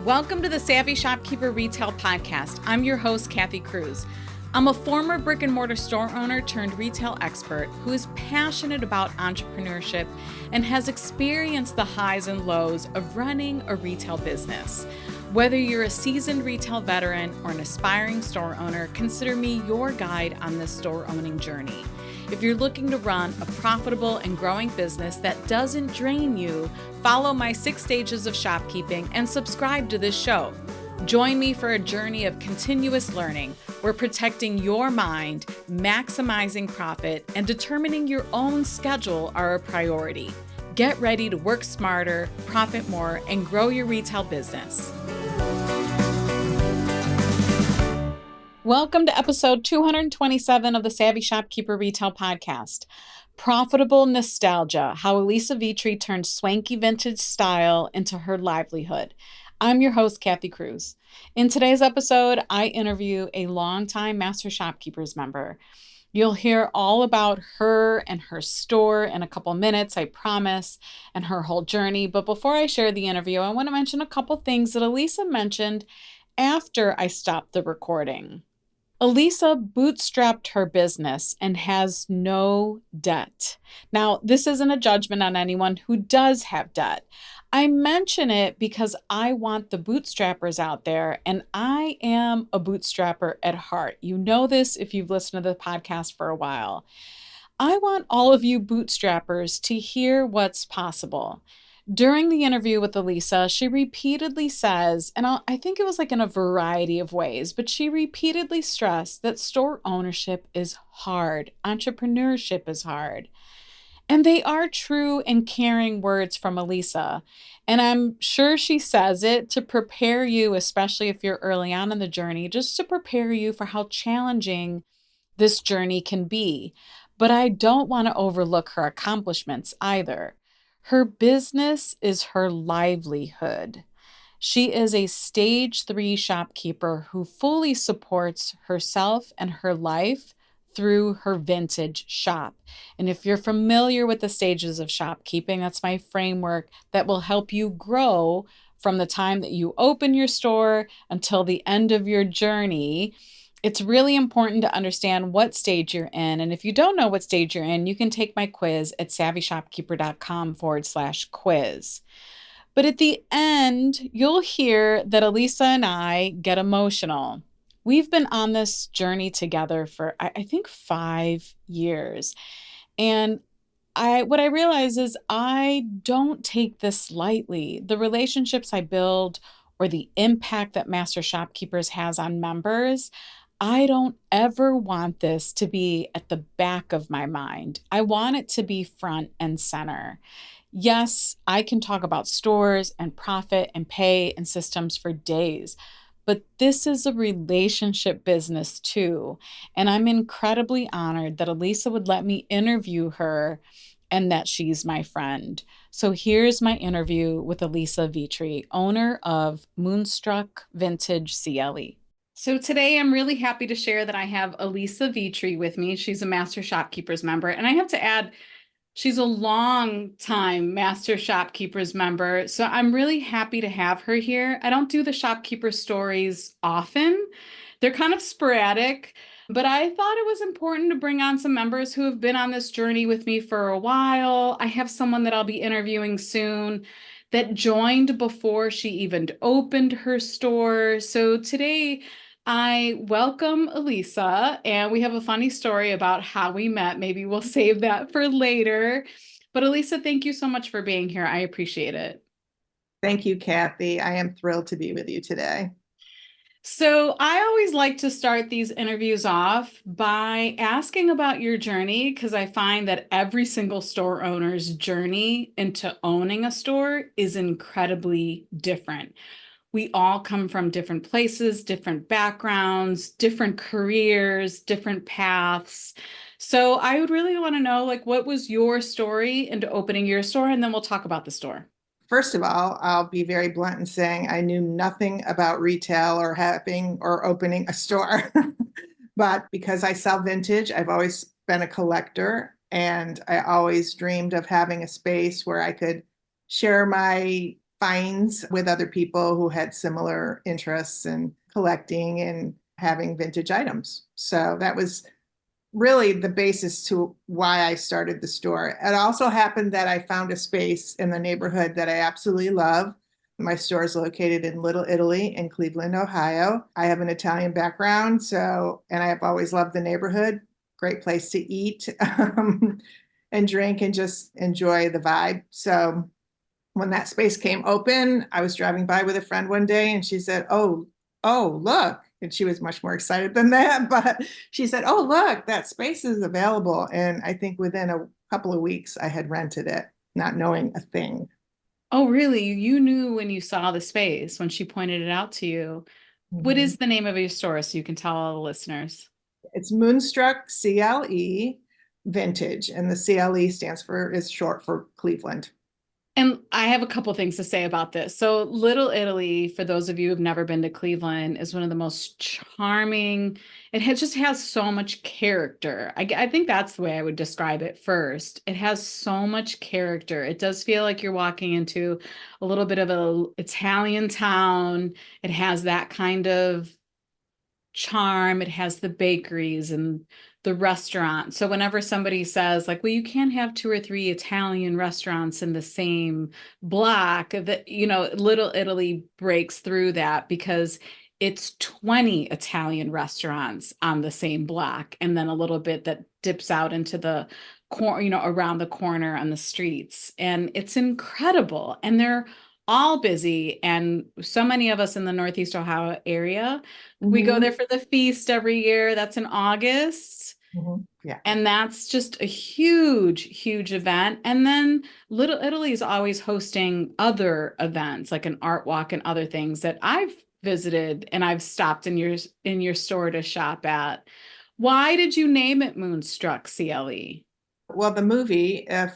Welcome to the Savvy Shopkeeper Retail Podcast. I'm your host, Kathy Cruz. I'm a former brick and mortar store owner turned retail expert who is passionate about entrepreneurship and has experienced the highs and lows of running a retail business. Whether you're a seasoned retail veteran or an aspiring store owner, consider me your guide on this store owning journey. If you're looking to run a profitable and growing business that doesn't drain you, follow my 6 stages of shopkeeping and subscribe to this show. Join me for a journey of continuous learning where protecting your mind, maximizing profit, and determining your own schedule are a priority. Get ready to work smarter, profit more, and grow your retail business. Welcome to episode 227 of the Savvy Shopkeeper Retail Podcast. Profitable Nostalgia, how Elisa Vietri turned swanky vintage style into her livelihood. I'm your host, Kathy Cruz. In today's episode, I interview a longtime Master Shopkeepers member. You'll hear all about her and her store in a couple minutes, I promise, and her whole journey. But before I share the interview, I want to mention a couple things that Elisa mentioned after I stopped the recording. Elisa bootstrapped her business and has no debt. Now, this isn't a judgment on anyone who does have debt. I mention it because I want the bootstrappers out there, and I am a bootstrapper at heart. You know this if you've listened to the podcast for a while. I want all of you bootstrappers to hear what's possible. During the interview with Elisa, she repeatedly says, and I think it was like in a variety of ways, but she repeatedly stressed that store ownership is hard. Entrepreneurship is hard. And they are true and caring words from Elisa. And I'm sure she says it to prepare you, especially if you're early on in the journey, just to prepare you for how challenging this journey can be. But I don't want to overlook her accomplishments either. Her business is her livelihood. She is a stage 3 shopkeeper who fully supports herself and her life through her vintage shop. And if you're familiar with the stages of shopkeeping, that's my framework that will help you grow from the time that you open your store until the end of your journey. It's really important to understand what stage you're in. And if you don't know what stage you're in, you can take my quiz at savvyshopkeeper.com/quiz. But at the end, you'll hear that Elisa and I get emotional. We've been on this journey together for, I think, 5 years. And what I realize is I don't take this lightly. The relationships I build or the impact that Master Shopkeepers has on members, I don't ever want this to be at the back of my mind. I want it to be front and center. Yes, I can talk about stores and profit and pay and systems for days, but this is a relationship business too. And I'm incredibly honored that Elisa would let me interview her and that she's my friend. So here's my interview with Elisa Vietri, owner of Moonstruck Vintage CLE. So today I'm really happy to share that I have Elisa Vietri with me. She's a Master Shopkeepers member. And I have to add, she's a long time Master Shopkeepers member. So I'm really happy to have her here. I don't do the shopkeeper stories often. They're kind of sporadic, but I thought it was important to bring on some members who have been on this journey with me for a while. I have someone that I'll be interviewing soon that joined before she even opened her store. So today I welcome Elisa, and we have a funny story about how we met. Maybe we'll save that for later. But Elisa, thank you so much for being here. I appreciate it. Thank you, Kathy. I am thrilled to be with you today. So I always like to start these interviews off by asking about your journey, because I find that every single store owner's journey into owning a store is incredibly different. We all come from different places, different backgrounds, different careers, different paths. So I would really want to know, what was your story into opening your store? And then we'll talk about the store. First of all, I'll be very blunt in saying I knew nothing about retail or having or opening a store. But because I sell vintage, I've always been a collector, and I always dreamed of having a space where I could share my finds with other people who had similar interests in collecting and having vintage items. So that was really the basis to why I started the store. It also happened that I found a space in the neighborhood that I absolutely love. My store is located in Little Italy in Cleveland, Ohio. I have an Italian background, and I have always loved the neighborhood. Great place to eat and drink and just enjoy the vibe. So when that space came open, I was driving by with a friend one day and she said, oh, look. And she was much more excited than that. But she said, oh, look, that space is available. And I think within a couple of weeks, I had rented it, not knowing a thing. Oh, really? You knew when you saw the space, when she pointed it out to you. What Mhm. is the name of your store so you can tell all the listeners? It's Moonstruck CLE Vintage. And the CLE is short for Cleveland. And I have a couple things to say about this. So, Little Italy, for those of you who've never been to Cleveland, is one of the most charming. Just has so much character. I think that's the way I would describe it first. It has so much character. It does feel like you're walking into a little bit of an Italian town. It has that kind of charm. It has the bakeries and the restaurants. So whenever somebody says like, well, you can't have two or three Italian restaurants in the same block, that, Little Italy breaks through that because it's 20 Italian restaurants on the same block and then a little bit that dips out into the corner, around the corner on the streets. And it's incredible. And they're all busy. And so many of us in the Northeast Ohio area, we go Mhm. there for the feast every year. That's in August. Mhm. Yeah. And that's just a huge, huge event. And then Little Italy is always hosting other events like an art walk and other things that I've visited and I've stopped in your store to shop at. Why did you name it Moonstruck CLE? Well, the movie, if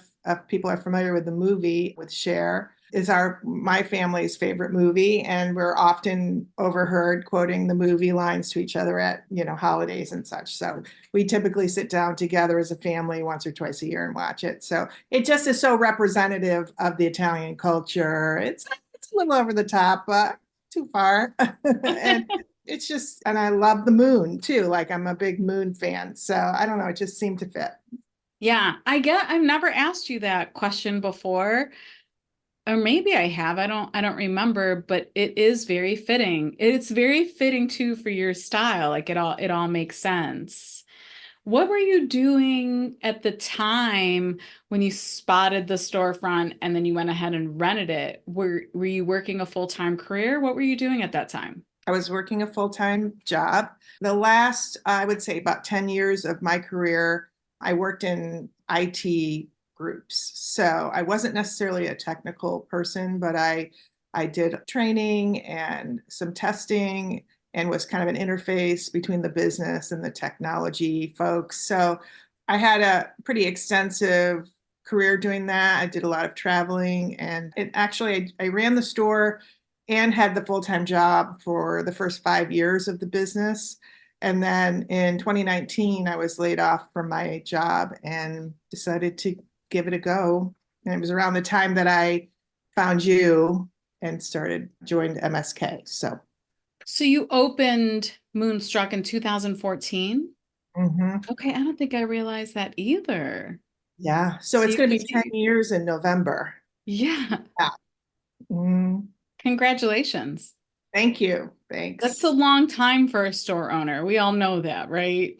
people are familiar with the movie with Cher, is my family's favorite movie, and we're often overheard quoting the movie lines to each other at holidays and such. So we typically sit down together as a family once or twice a year and watch it. So it just is so representative of the Italian culture. It's a little over the top, but too far, and and I love the moon too. Like I'm a big moon fan, so I don't know. It just seemed to fit. Yeah, I've never asked you that question before. Or maybe I have. I don't remember, but it is very fitting. It's very fitting too for your style. Like it all makes sense. What were you doing at the time when you spotted the storefront and then you went ahead and rented it? Were you working a full-time career? What were you doing at that time? I was working a full-time job. The last, I would say, about 10 years of my career, I worked in IT groups. So I wasn't necessarily a technical person, but I did training and some testing and was kind of an interface between the business and the technology folks. So I had a pretty extensive career doing that. I did a lot of traveling, and I ran the store and had the full-time job for the first 5 years of the business. And then in 2019, I was laid off from my job and decided to give it a go. And it was around the time that I found you and joined MSK. So, So you opened Moonstruck in 2014? mhm. Okay, I don't think I realized that either. Yeah. So So it's you going can to be 10 see. years in November. Yeah. Yeah. Mm, Congratulations. thank you. That's a Thanks. long time for a store owner. We all know that, right?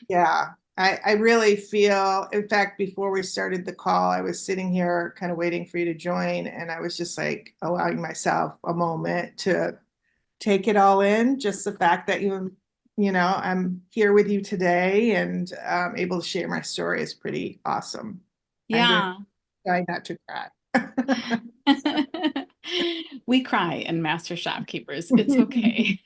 Yeah, I really feel, in fact, before we started the call, I was sitting here kind of waiting for you to join, and I was just like allowing myself a moment to take it all in. Just the fact that I'm here with you today and able to share my story is pretty awesome. I'm going to Yeah. try not to cry. We cry in Master Shopkeepers. It's okay.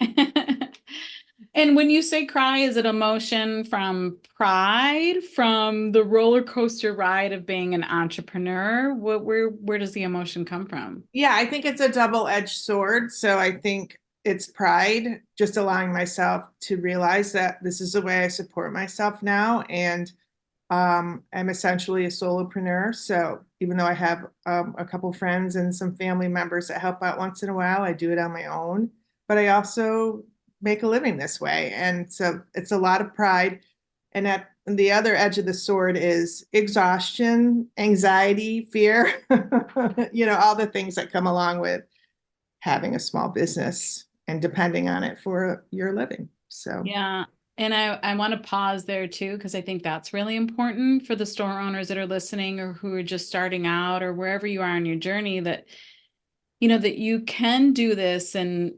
And when you say cry, is it emotion from pride, from the roller coaster ride of being an entrepreneur? Where does the emotion come from? Yeah, I think it's a double-edged sword. So I think it's pride, just allowing myself to realize that this is the way I support myself now. And I'm essentially a solopreneur. So even though I have a couple friends and some family members that help out once in a while, I do it on my own. But I also make a living this way. And so it's a lot of pride. And at the other edge of the sword is exhaustion, anxiety, fear, all the things that come along with having a small business and depending on it for your living. So, Yeah. And I want to pause there too, because I think that's really important for the store owners that are listening or who are just starting out or wherever you are in your journey, that that you can do this and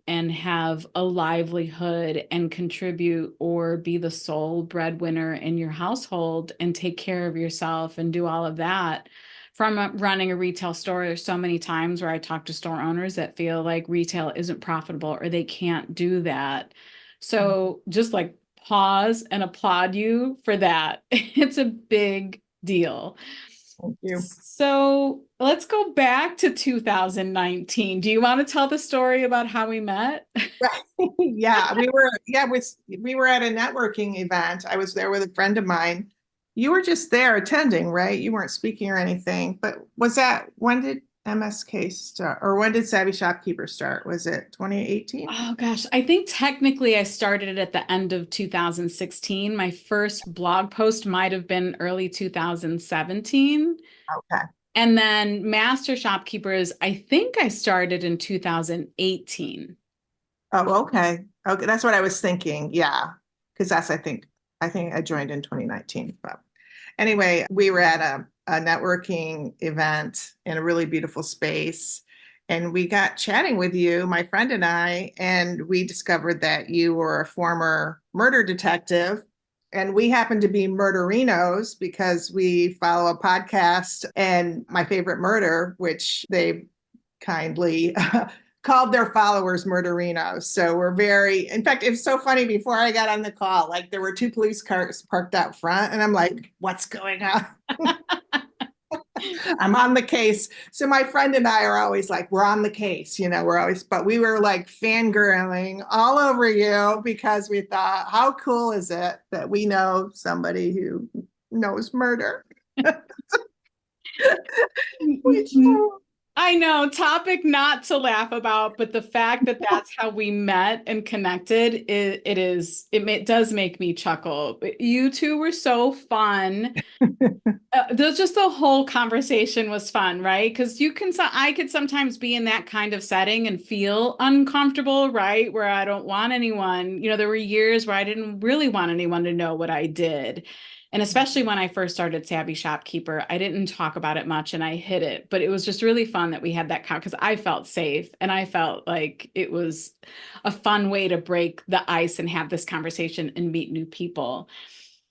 have a livelihood and contribute or be the sole breadwinner in your household and take care of yourself and do all of that from running a retail store. There's so many times where I talk to store owners that feel like retail isn't profitable or they can't do that. So just like pause and applaud you for that. It's a big deal. thank you. So let's go back to 2019. Do you want to tell the story about how we met? Yeah, we were at a networking event. I was there with a friend of mine. You were just there attending, right? You weren't speaking or anything. But when did MSK start, or when did Savvy Shopkeeper start? Was it 2018? Oh gosh, I think technically I started it at the end of 2016. My first blog post might have been early 2017. Okay. And then Master Shopkeepers, I think I started in 2018. Oh, okay. Okay, that's what I was thinking. Yeah, because I think I joined in 2019. But anyway, we were at a networking event in a really beautiful space, and we got chatting with you, my friend and I, and we discovered that you were a former murder detective. And we happen to be murderinos because we follow a podcast and My Favorite Murder, which they kindly called their followers murderinos. So in fact, it's so funny. Before I got on the call, like there were two police cars parked out front, and I'm like, what's going on? I'm on the case. So my friend and I are always like, we're on the case, but we were like fangirling all over you because we thought, how cool is it that we know somebody who knows murder? Which, I know, topic not to laugh about, but the fact that that's how we met and connected, does make me chuckle. You two were so fun. There's just the whole conversation was fun, right? Because I could sometimes be in that kind of setting and feel uncomfortable, right? Where I don't want anyone, there were years where I didn't really want anyone to know what I did. And especially when I first started Savvy Shopkeeper, I didn't talk about it much and I hid it, but it was just really fun that we had that because I felt safe and I felt like it was a fun way to break the ice and have this conversation and meet new people.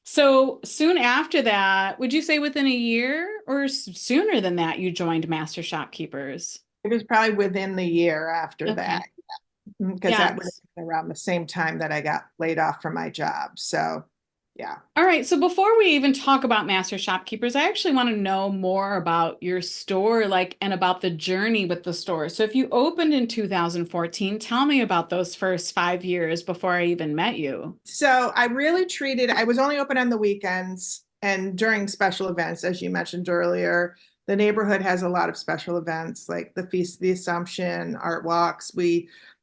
So soon after that, would you say within a year or sooner than that, you joined Master Shopkeepers? it was probably within the year after Okay. that, because that would Yes. have been around the same time that I got laid off from my job. So, yeah. All right. So before we even talk about Master Shopkeepers, I actually want to know more about your store, and about the journey with the store. So if you opened in 2014, tell me about those first 5 years before I even met you. So I was only open on the weekends and during special events, as you mentioned earlier. The neighborhood has a lot of special events like the Feast of the Assumption, art walks.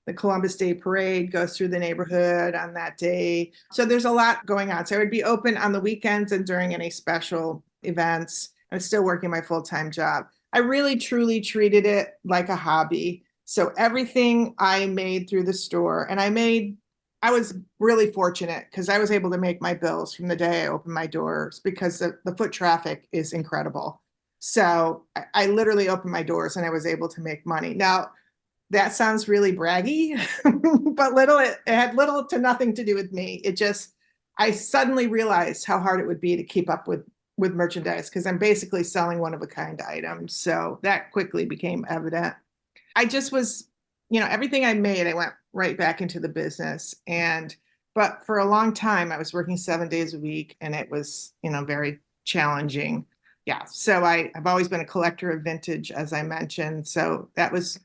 The Columbus Day Parade goes through the neighborhood on that day. So there's a lot going on. So I would be open on the weekends and during any special events. I'm still working my full-time job. I really truly treated it like a hobby. So everything I made through the store, and I was really fortunate because I was able to make my bills from the day I opened my doors because the foot traffic is incredible. So I literally opened my doors and I was able to make money. Now, that sounds really braggy, but it had little to nothing to do with me. I suddenly realized how hard it would be to keep up with merchandise because I'm basically selling one of a kind items. So that quickly became evident. I just was, everything I made, I went right back into the business. But for a long time, I was working 7 days a week and it was, very challenging. Yeah. So I've always been a collector of vintage, as I mentioned. So that was,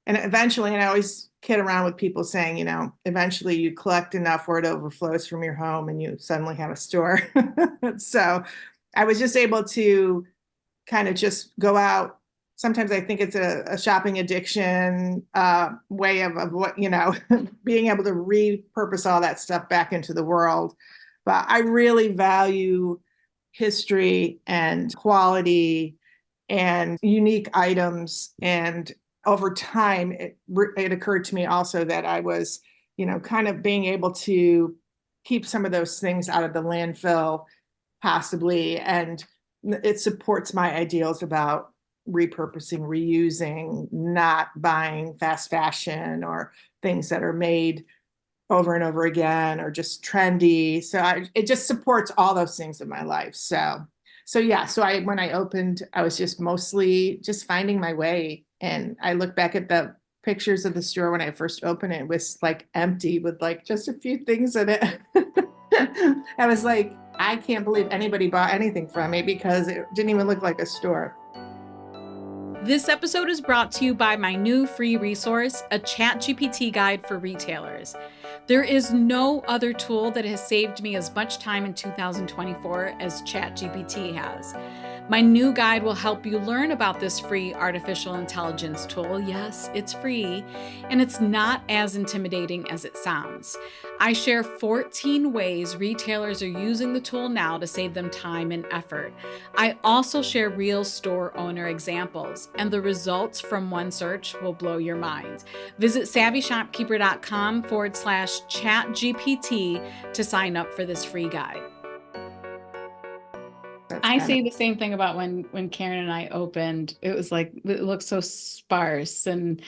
and eventually, and I always kid around with people saying, eventually you collect enough where it overflows from your home and you suddenly have a store. So I was just able to kind of just go out. Sometimes I think it's a shopping addiction way of what, being able to repurpose all that stuff back into the world. But I really value history and quality and unique items. And over time, it occurred to me also that I was, kind of being able to keep some of those things out of the landfill, possibly. And it supports my ideals about repurposing, reusing, not buying fast fashion or things that are made over and over again or just trendy. So it just supports all those things in my life. So yeah, so when I opened, I was just mostly just finding my way. And I look back at the pictures of the store when I first opened it, it was like empty with like just a few things in it. I was like, I can't believe anybody bought anything from me because it didn't even look like a store. This episode is brought to you by my new free resource, a ChatGPT guide for retailers. There is no other tool that has saved me as much time in 2024 as ChatGPT has. My new guide will help you learn about this free artificial intelligence tool. Yes, it's free, and it's not as intimidating as it sounds. I share 14 ways retailers are using the tool now to save them time and effort. I also share real store owner examples, and the results from one search will blow your mind. Visit savvyshopkeeper.com/chatgpt to sign up for this free guide. I say the same thing about when Karen and I opened. It was like, it looked so sparse, and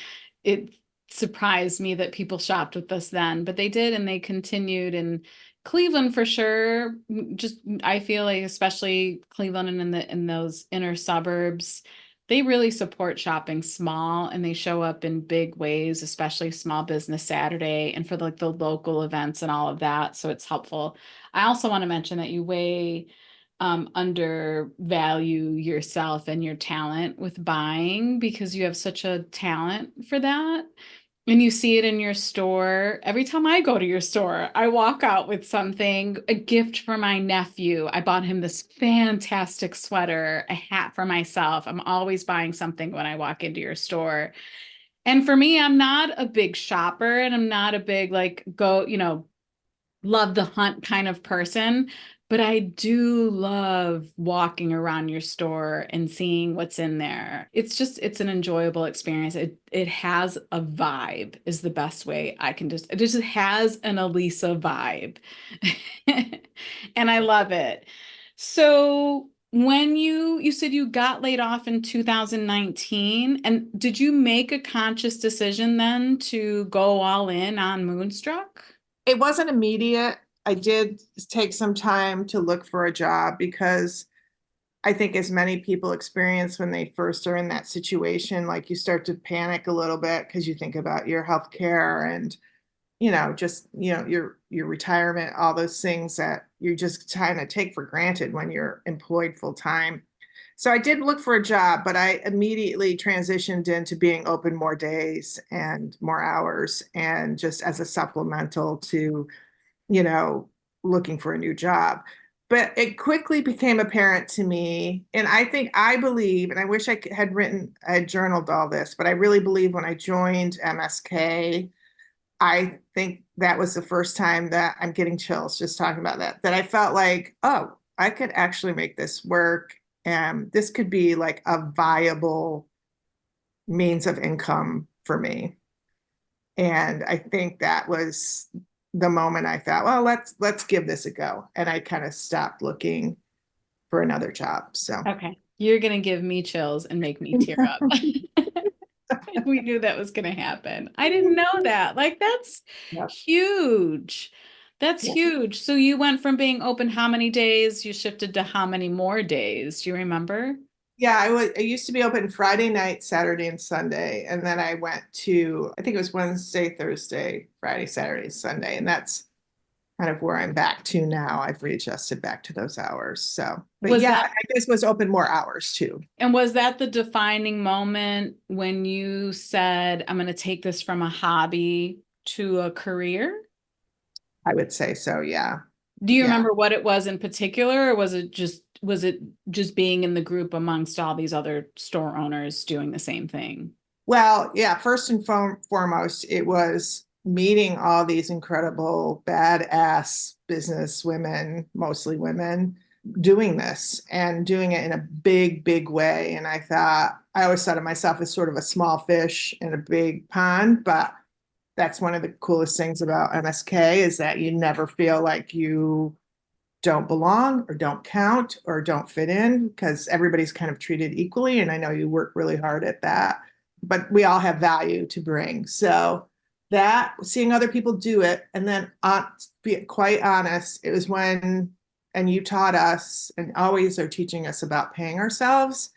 it surprised me that people shopped with us then, but they did, and they continued. And Cleveland for sure, just I feel like especially Cleveland and in those inner suburbs, they really support shopping small, and they show up in big ways, especially Small Business Saturday and for like the local events and all of that. So it's helpful. I also want to mention that you way undervalue yourself and your talent with buying, because you have such a talent for that. And you see it in your store. Every time I go to your store, I walk out with something, a gift for my nephew. I bought him this fantastic sweater, a hat for myself. I'm always buying something when I walk into your store. And for me, I'm not a big shopper, and I'm not a big love the hunt kind of person, but I do love walking around your store and seeing what's in there. It's an enjoyable experience. It has a vibe is the best way I can it just has an Elisa vibe. And I love it. So when you said you got laid off in 2019, and did you make a conscious decision then to go all in on Moonstruck? It wasn't immediate. I did take some time to look for a job because I think as many people experience when they first are in that situation, like you start to panic a little bit because you think about your health care and, just, your retirement, all those things that you just kind of take for granted when you're employed full time. So I did look for a job, but I immediately transitioned into being open more days and more hours, and just as a supplemental to, you know, looking for a new job. But it quickly became apparent to me, and I believe, and I wish I had journaled all this, but I really believe when I joined MSK, I think that was the first time that I'm getting chills just talking about that I felt like, oh, I could actually make this work. And this could be like a viable means of income for me. And I think that was the moment I thought, well, let's give this a go. And I kind of stopped looking for another job. So Okay, you're gonna give me chills and make me tear up. We knew that was gonna happen. I didn't know that. Like, that's yeah. huge. That's Yeah. huge. So you went from being open how many days? You shifted to how many more days? Do you remember? Yeah, I used to be open Friday night, Saturday, and Sunday. And then I went to, I think it was Wednesday, Thursday, Friday, Saturday, Sunday. And kind of where I'm back to now. I've readjusted back to those hours. So, but Was yeah, that I guess was open more hours too. and was that the defining moment when you said, I'm going to take this from a hobby to a career? I would say so. Yeah. Do you Yeah. remember what it was in particular, or was it just being in the group amongst all these other store owners doing the same thing? Well, yeah, first and foremost, it was meeting all these incredible badass business women, mostly women, doing this and doing it in a big, big way. And I thought, I always thought of myself as sort of a small fish in a big pond, but that's one of the coolest things about MSK is that you never feel like you don't belong or don't count or don't fit in because everybody's kind of treated equally. And I know you work really hard at that, but we all have value to bring. So that seeing other people do it, and then be quite honest, it was when, and you taught us and always are teaching us about paying ourselves.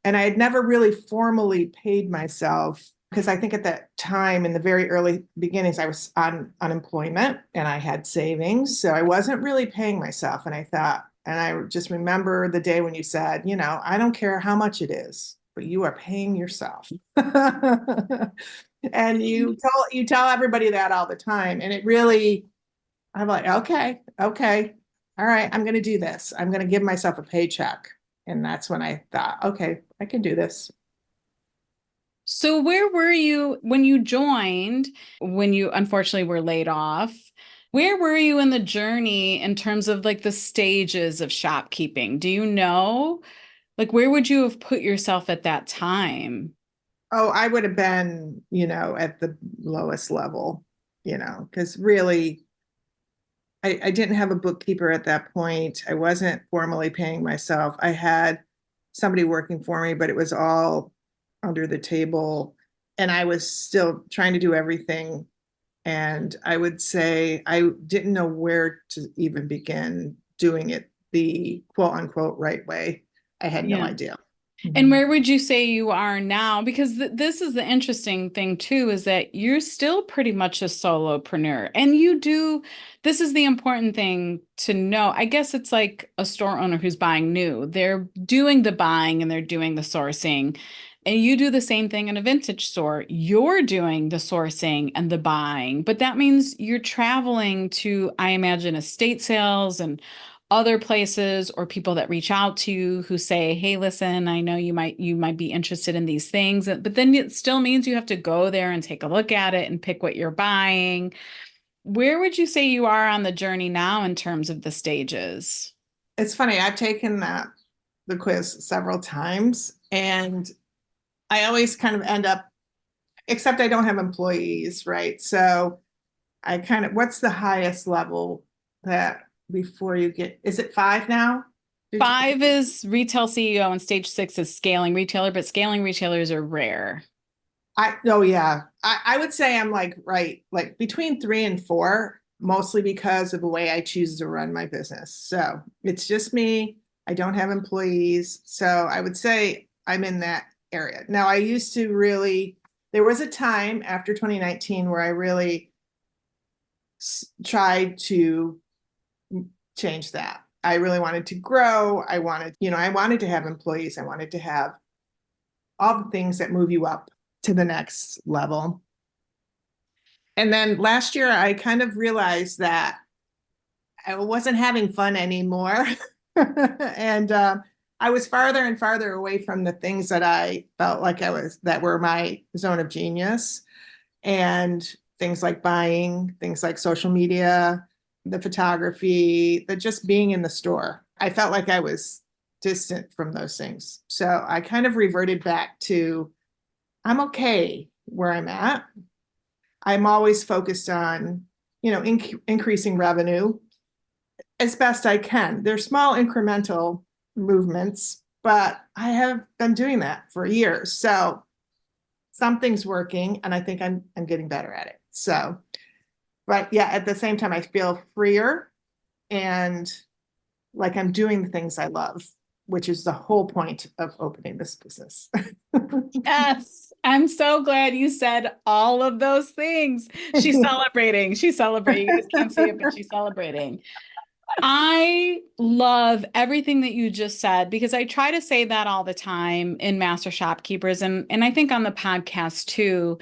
And I had never really formally paid myself because I think at that time in the very early beginnings, I was on unemployment and I had savings. So I wasn't really paying myself. And I thought, and I just remember the day when you said, I don't care how much it is, but you are paying yourself. And you tell everybody that all the time. And it really, I'm like, okay, okay, all right, I'm gonna do this. I'm gonna give myself a paycheck. And that's when I thought, okay, I can do this. So where were you when you joined, when you unfortunately were laid off? Where were you in the journey in terms of like the stages of shopkeeping? Do you know? Like where would you have put yourself at that time? Oh, I would have been, at the lowest level, because really I didn't have a bookkeeper at that point. I wasn't formally paying myself. I had somebody working for me, but it was all under the table. And I was still trying to do everything. And I would say I didn't know where to even begin doing it the quote unquote right way. I had no Yeah. idea. And Mhm. where would you say you are now? Because this is the interesting thing too, is that you're still pretty much a solopreneur. And this is the important thing to know. I guess it's like a store owner who's buying new. They're doing the buying and they're doing the sourcing. And you do the same thing in a vintage store. You're doing the sourcing and the buying, but that means you're traveling to, I imagine, estate sales and other places or people that reach out to you who say, "Hey, listen, I know you might be interested in these things." But then it still means you have to go there and take a look at it and pick what you're buying. Where would you say you are on the journey now in terms of the stages? It's funny, I've taken the quiz several times and I always kind of end up, except I don't have employees, right? So what's the highest level that before you get, is it five now? Did you, 5 is retail CEO and stage 6 is scaling retailer, but scaling retailers are rare. oh yeah, I would say I'm like between three and four, mostly because of the way I choose to run my business. So it's just me. I don't have employees. So I would say I'm in that area. Now I used to really, there was a time after 2019 where I really tried to change that. I really wanted to grow. I wanted to have employees. I wanted to have all the things that move you up to the next level. And then last year, I kind of realized that I wasn't having fun anymore. And I was farther and farther away from the things that I felt like that were my zone of genius. And things like buying, things like social media, the photography, the just being in the store. I felt like I was distant from those things. So I kind of reverted back to I'm okay where I'm at. I'm always focused on, increasing revenue as best I can. They're small incremental movements, but I have been doing that for years. So something's working and I think I'm getting better at it. So, but yeah, at the same time, I feel freer and like I'm doing the things I love which is the whole point of opening this business. Yes, I'm so glad you said all of those things. She's celebrating. She's celebrating. You guys can't see it, but she's celebrating. I love everything that you just said because I try to say that all the time in Master Shopkeepers and I think on the podcast too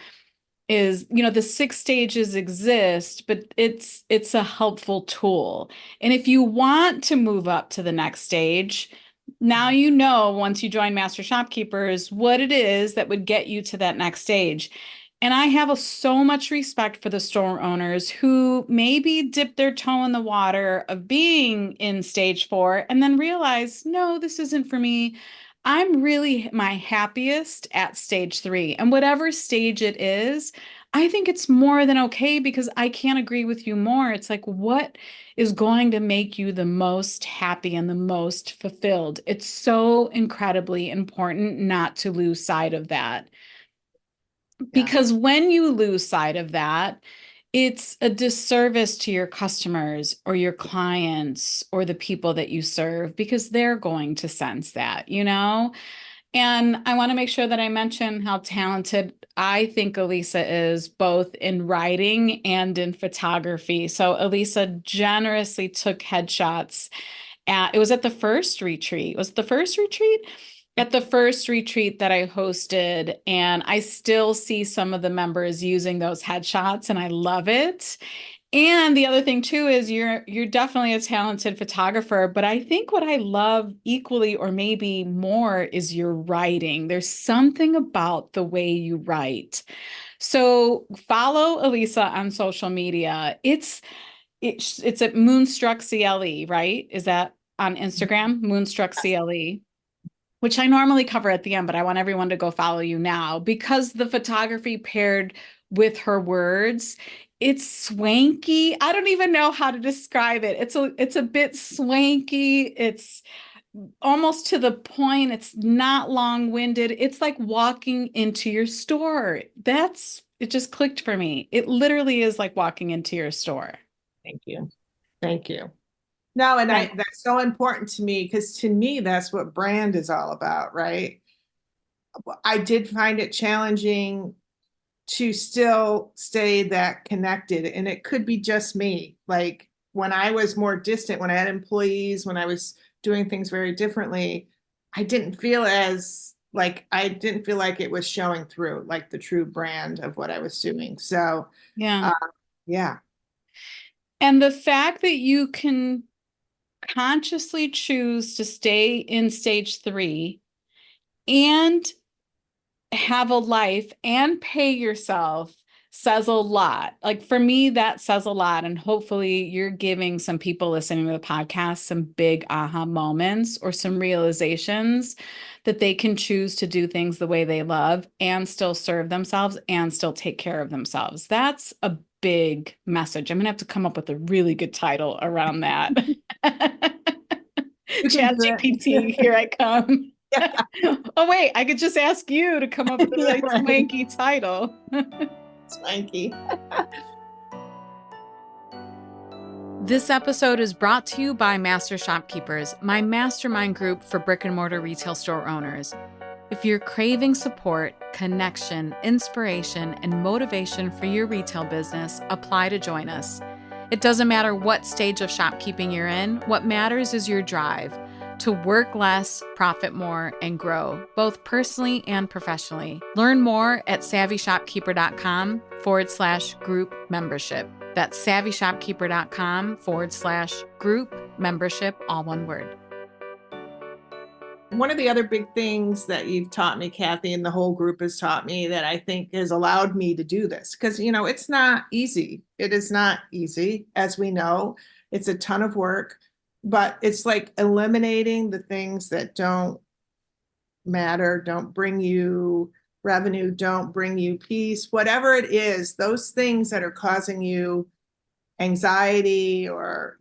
is, the 6 stages exist, but it's a helpful tool. And if you want to move up to the next stage, now you know once you join Master Shopkeepers what it is that would get you to that next stage. And I have so much respect for the store owners who maybe dip their toe in the water of being in stage 4 and then realize, no, this isn't for me. I'm really my happiest at stage 3. And whatever stage it is, I think it's more than okay because I can't agree with you more. It's like, what is going to make you the most happy and the most fulfilled? It's so incredibly important not to lose sight of that. Yeah. Because when you lose sight of that, it's a disservice to your customers or your clients or the people that you serve because they're going to sense that, And I want to make sure that I mention how talented I think Elisa is both in writing and in photography. So Elisa generously took headshots it was at the first retreat. Was it the first retreat? At the first retreat that I hosted, and I still see some of the members using those headshots, and I love it. And the other thing too is you're definitely a talented photographer, but I think what I love equally or maybe more is your writing. There's something about the way you write. So follow Elisa on social media. It's at Moonstruck CLE, right? Is that on Instagram? Moonstruck CLE, which I normally cover at the end, but I want everyone to go follow you now because the photography paired with her words, it's swanky. I don't even know how to describe it. It's a bit swanky. It's almost to the point. It's not long-winded. It's like walking into your store. It just clicked for me. It literally is like walking into your store. Thank you. Thank you. No, and Yeah. that's so important to me because to me, that's what brand is all about, right? I did find it challenging to still stay that connected. And it could be just me. Like when I was more distant, when I had employees, when I was doing things very differently, I didn't feel like it was showing through like the true brand of what I was doing. So, Yeah. uh, yeah. And the fact that you can consciously choose to stay in stage 3 and have a life and pay yourself says a lot. Like for me, that says a lot. And hopefully you're giving some people listening to the podcast some big aha moments or some realizations that they can choose to do things the way they love and still serve themselves and still take care of themselves. That's a big message. I'm going to have to come up with a really good title around that. You can Chat do GPT, it. here I come. Yeah. Oh, wait, I could just ask you to come up with a Yeah, really right. swanky title. Swanky. This episode is brought to you by Master Shopkeepers, my mastermind group for brick and mortar retail store owners. If you're craving support, connection, inspiration, and motivation for your retail business, apply to join us. It doesn't matter what stage of shopkeeping you're in, what matters is your drive to work less, profit more, and grow, both personally and professionally. Learn more at savvyshopkeeper.com/group membership. That's savvyshopkeeper.com/group membership, all one word. One of the other big things that you've taught me, Kathy, and the whole group has taught me that I think has allowed me to do this, because, it's not easy. It is not easy, as we know. It's a ton of work, but it's like eliminating the things that don't matter, don't bring you revenue, don't bring you peace, whatever it is, those things that are causing you anxiety or,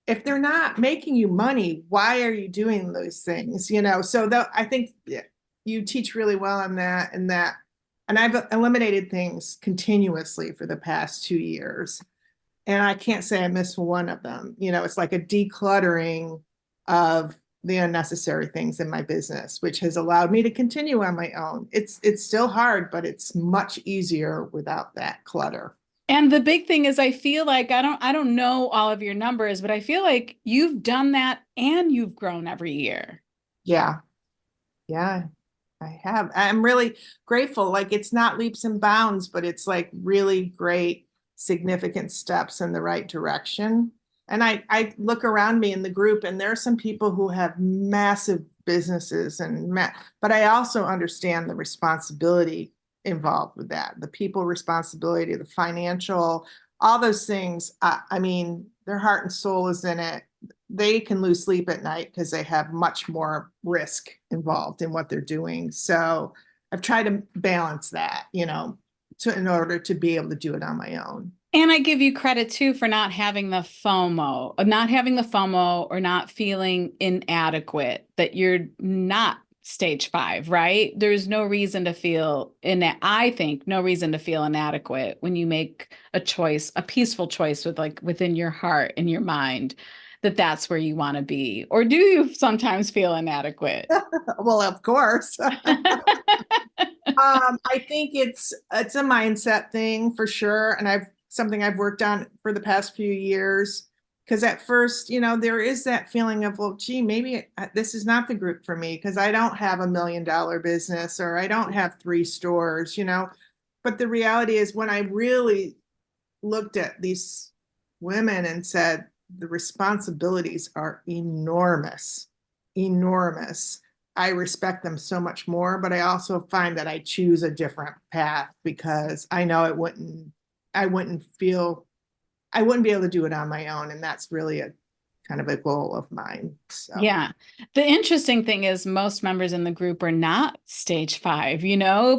if they're not making you money, why are you doing those things? So I think you teach really well on that and I've eliminated things continuously for the past 2 years. And I can't say I miss one of them. It's like a decluttering of the unnecessary things in my business, which has allowed me to continue on my own. It's still hard, but it's much easier without that clutter. And the big thing is I feel like I don't know all of your numbers, but I feel like you've done that and you've grown every year. Yeah. Yeah, I have. I'm really grateful. Like it's not leaps and bounds, but it's like really great, significant steps in the right direction. And I look around me in the group, and there are some people who have massive businesses but I also understand the responsibility involved with that, the people responsibility, the financial, all those things. I mean, their heart and soul is in it. They can lose sleep at night because they have much more risk involved in what they're doing. So I've tried to balance that, in order to be able to do it on my own. And I give you credit too for not having the FOMO or not feeling inadequate, that you're not stage 5, right? There's no reason to feel I think no reason to feel inadequate when you make a choice, a peaceful choice within your heart and your mind that that's where you want to be. Or do you sometimes feel inadequate? Well, of course. I think it's a mindset thing for sure, and I've worked on for the past few years. Because at first, there is that feeling of, well, gee, maybe this is not the group for me because I don't have $1 million business or I don't have 3 stores. But the reality is, when I really looked at these women and said, the responsibilities are enormous, enormous. I respect them so much more, but I also find that I choose a different path because I know I wouldn't feel, I wouldn't be able to do it on my own. And that's really a kind of a goal of mine. So, Yeah. The interesting thing is most members in the group are not stage 5,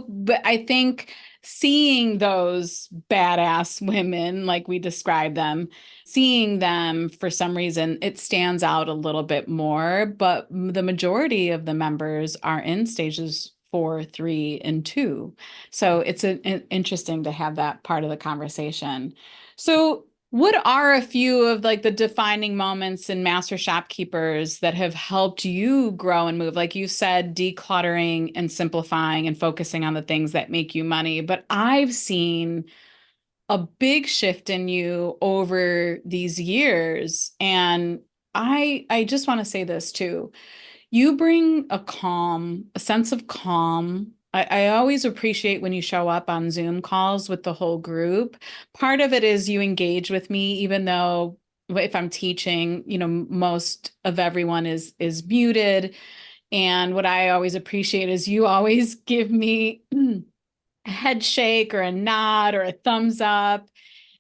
but I think seeing those badass women, like we describe them, seeing them for some reason, it stands out a little bit more. But the majority of the members are in stages 4, 3, and 2. So it's interesting to have that part of the conversation. So what are a few of like the defining moments in master shopkeepers that have helped you grow and move? Like you said, decluttering and simplifying and focusing on the things that make you money. But I've seen a big shift in you over these years. And I just want to say this too. You bring a sense of calm. I always appreciate when you show up on Zoom calls with the whole group. Part of it is you engage with me, even though if I'm teaching, most of everyone is muted. And what I always appreciate is you always give me a head shake or a nod or a thumbs up.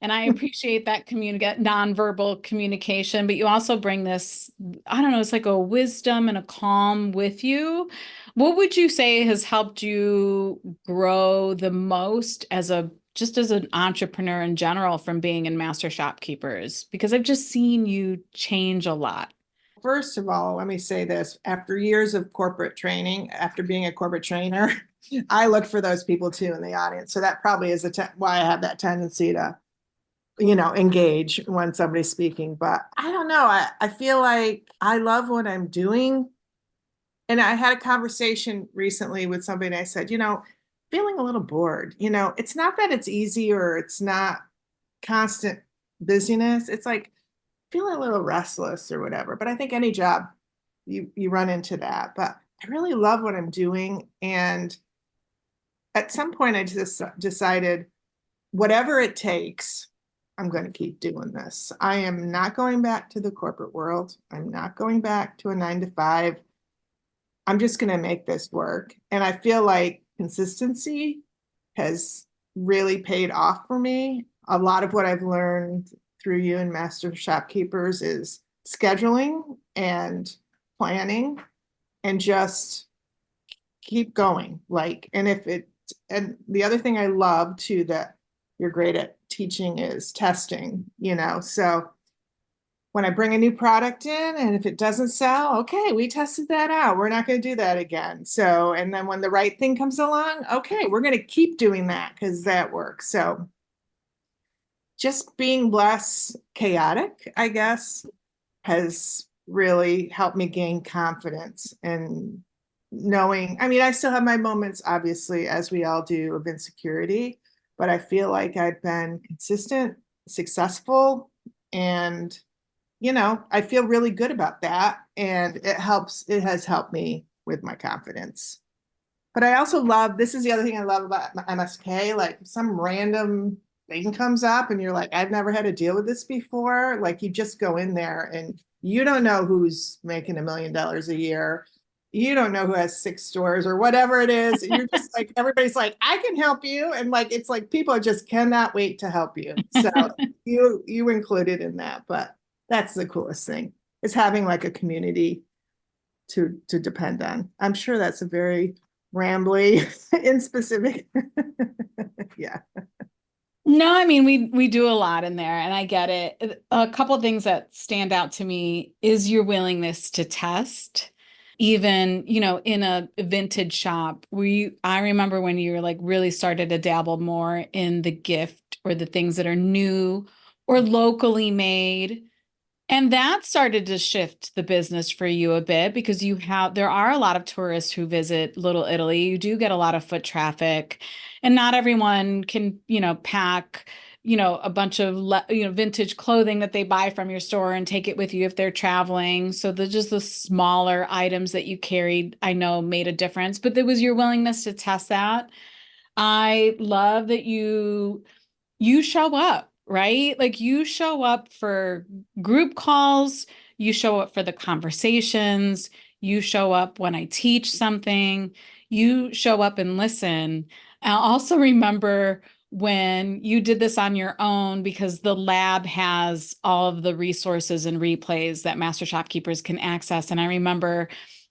And I appreciate that nonverbal communication, but you also bring this, I don't know, it's like a wisdom and a calm with you. What would you say has helped you grow the most just as an entrepreneur in general from being in master shopkeepers? Because I've just seen you change a lot. first of all, let me say this. After years of corporate training, after being a corporate trainer, I look for those people too in the audience. So that probably is why I have that tendency to, engage when somebody's speaking. But I don't know. I feel like I love what I'm doing. And I had a conversation recently with somebody, and I said, feeling a little bored. It's not that it's easy or it's not constant busyness. It's like feeling a little restless or whatever. But I think any job you run into that. But I really love what I'm doing. And at some point I just decided whatever it takes, I'm going to keep doing this. I am not going back to the corporate world. I'm not going back to a 9 to 5. I'm just going to make this work. And I feel like consistency has really paid off for me. A lot of what I've learned through you and Master Shopkeepers is scheduling and planning and just keep going. And the other thing I love too that you're great at teaching is testing, So when I bring a new product in and if it doesn't sell, okay, we tested that out. We're not going to do that again. So, and then when the right thing comes along, okay, we're going to keep doing that because that works. So just being less chaotic, I guess, has really helped me gain confidence and knowing, I mean, I still have my moments, obviously, as we all do, of insecurity, but I feel like I've been consistent, successful, and, I feel really good about that. And it has helped me with my confidence. But I also love, this is the other thing I love about MSK, like some random thing comes up and you're like, I've never had to deal with this before. Like you just go in there and you don't know who's making $1 million a year. You don't know who has 6 stores or whatever it is. You're just like, everybody's like, I can help you. And like, it's like people just cannot wait to help you. So you included in that, but that's the coolest thing is having like a community to depend on. I'm sure that's a very rambly in specific. Yeah. No, I mean we do a lot in there and I get it. A couple of things that stand out to me is your willingness to test. Even, in a vintage shop, I remember when you were like really started to dabble more in the gift or the things that are new or locally made. And that started to shift the business for you a bit because there are a lot of tourists who visit Little Italy. You do get a lot of foot traffic, and not everyone can, pack, a bunch of, vintage clothing that they buy from your store and take it with you if they're traveling. So just the smaller items that you carried, I know made a difference, but there was your willingness to test that. I love that you show up, right? Like you show up for group calls, you show up for the conversations, you show up when I teach something, you show up and listen. I also remember when you did this on your own because the lab has all of the resources and replays that master shopkeepers can access. And I remember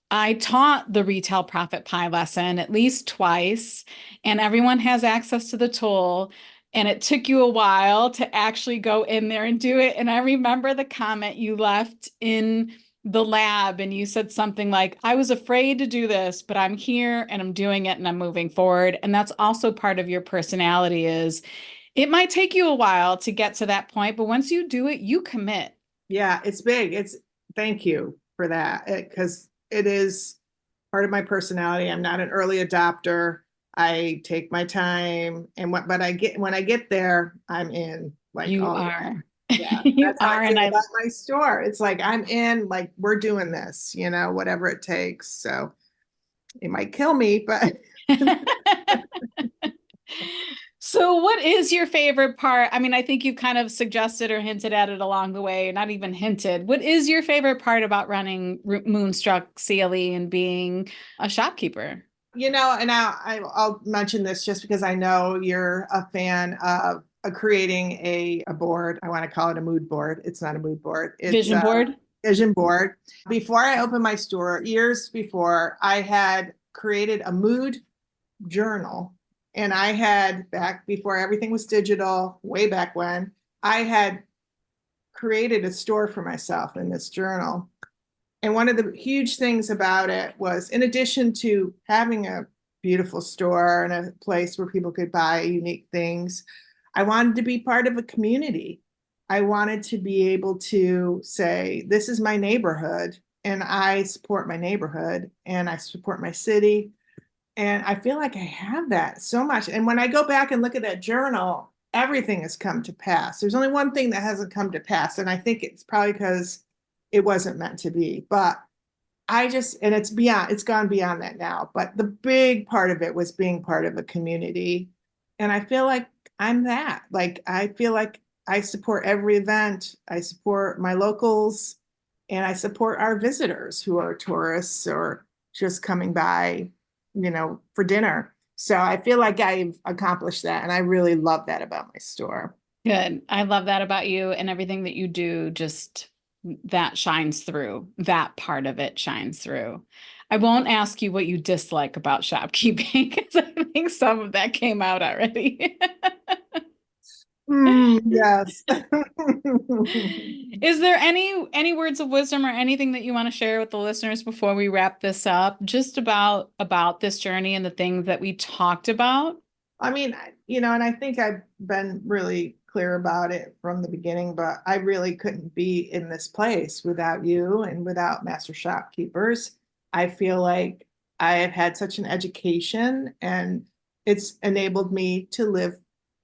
I taught the retail profit pie lesson at least twice, and everyone has access to the tool. And it took you a while to actually go in there and do it. And I remember the comment you left in the lab, and you said something like, I was afraid to do this, but I'm here and I'm doing it and I'm moving forward. And that's also part of your personality is it might take you a while to get to that point, but once you do it, you commit. Yeah, it's big. Thank you for that because it is part of my personality. I'm not an early adopter. I take my time and but when I get there, I'm in like You all the way. are. Yeah, You that's how I are. And feel I about my store. It's like I'm in, like we're doing this, whatever it takes. So it might kill me, but So, what is your favorite part? I mean, I think you kind of suggested or hinted at it along the way, not even hinted. What is your favorite part about running Moonstruck CLE and being a shopkeeper? and I'll mention this just because I know you're a fan of creating a board. I want to call it a mood board. It's not a mood board. It's Vision a board? vision board. Before I opened my store, years before, I had created a mood journal. And I had, back before everything was digital, way back when, I had created a store for myself in this journal. And one of the huge things about it was, in addition to having a beautiful store and a place where people could buy unique things, I wanted to be part of a community. I wanted to be able to say, this is my neighborhood, and I support my neighborhood, and I support my city. And I feel like I have that so much. And when I go back and look at that journal, everything has come to pass. There's only one thing that hasn't come to pass. And I think it's probably because it wasn't meant to be. But and it's gone beyond that now. But the big part of it was being part of a community. And I feel like I'm that. Like, I feel like I support every event, I support my locals, and I support our visitors who are tourists or just coming by, for dinner. So I feel like I've accomplished that. And I really love that about my store. Good. I love that about you and everything that you do. Just that shines through. That part of it shines through. I won't ask you what you dislike about shopkeeping because I think some of that came out already. Yes. Is there any words of wisdom or anything that you want to share with the listeners before we wrap this up, just about this journey and the things that we talked about? I mean, and I think I've been really clear about it from the beginning, but I really couldn't be in this place without you and without Master Shopkeepers. I feel like I have had such an education and it's enabled me to live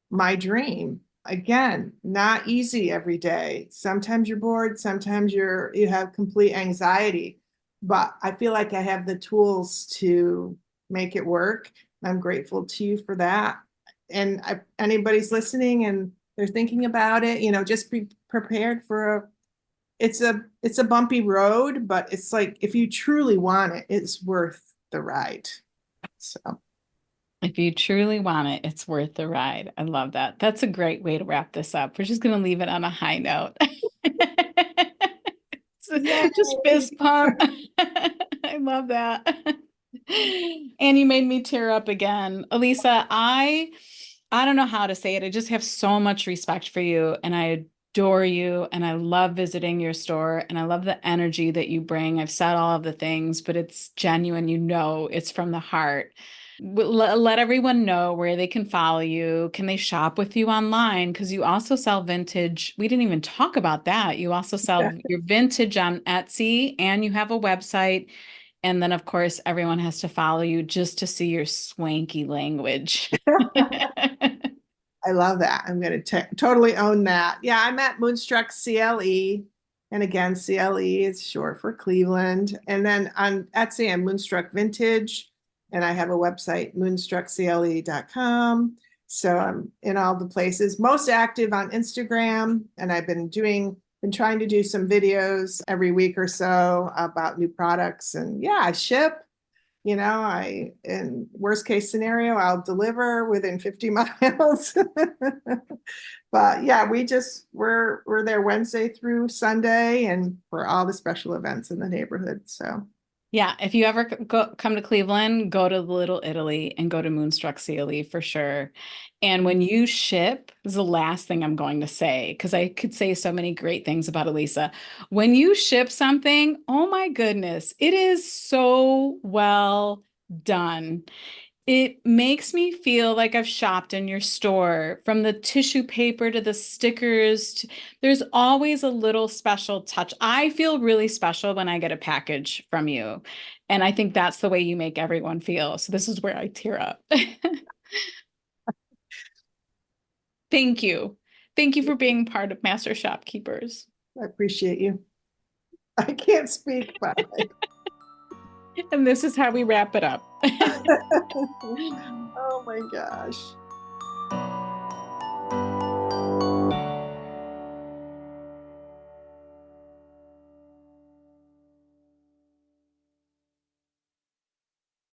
my dream. Again, not easy every day. Sometimes you're bored, sometimes you have complete anxiety, but I feel like I have the tools to make it work. I'm grateful to you for that. And if anybody's listening and they're thinking about it, just be prepared for it's a bumpy road, but it's like if you truly want it, it's worth the ride. So If you truly want it, it's worth the ride. I love that. That's a great way to wrap this up. We're just going to leave it on a high note. yeah. Just fist pump. I love that. And you made me tear up again. Elisa, I don't know how to say it. I just have so much respect for you and I adore you and I love visiting your store and I love the energy that you bring. I've said all of the things, but it's genuine, it's from the heart. Let everyone know where they can follow you. Can they shop with you online? Because you also sell vintage. We didn't even talk about that. You also sell your vintage on Etsy and you have a website. And then, of course, everyone has to follow you just to see your swanky language. I love that. I'm going to totally own that. Yeah, I'm at Moonstruck CLE. And again, CLE is short for Cleveland. And then on Etsy, I'm Moonstruck Vintage. And I have a website, moonstruckcle.com. So I'm in all the places, most active on Instagram. And I've been trying to do some videos every week or so about new products. And yeah, I ship. In worst case scenario, I'll deliver within 50 miles. But yeah, we're there Wednesday through Sunday and for all the special events in the neighborhood. So Yeah, if you ever come to Cleveland, go to Little Italy and go to Moonstruck CLE for sure. And when you ship, this is the last thing I'm going to say because I could say so many great things about Elisa. When you ship something, oh my goodness, it is so well done. It makes me feel like I've shopped in your store from the tissue paper to the stickers. There's always a little special touch. I feel really special when I get a package from you. And I think that's the way you make everyone feel. So this is where I tear up. Thank you. Thank you for being part of Master Shopkeepers. I appreciate you. I can't speak, but And this is how we wrap it up. oh my gosh.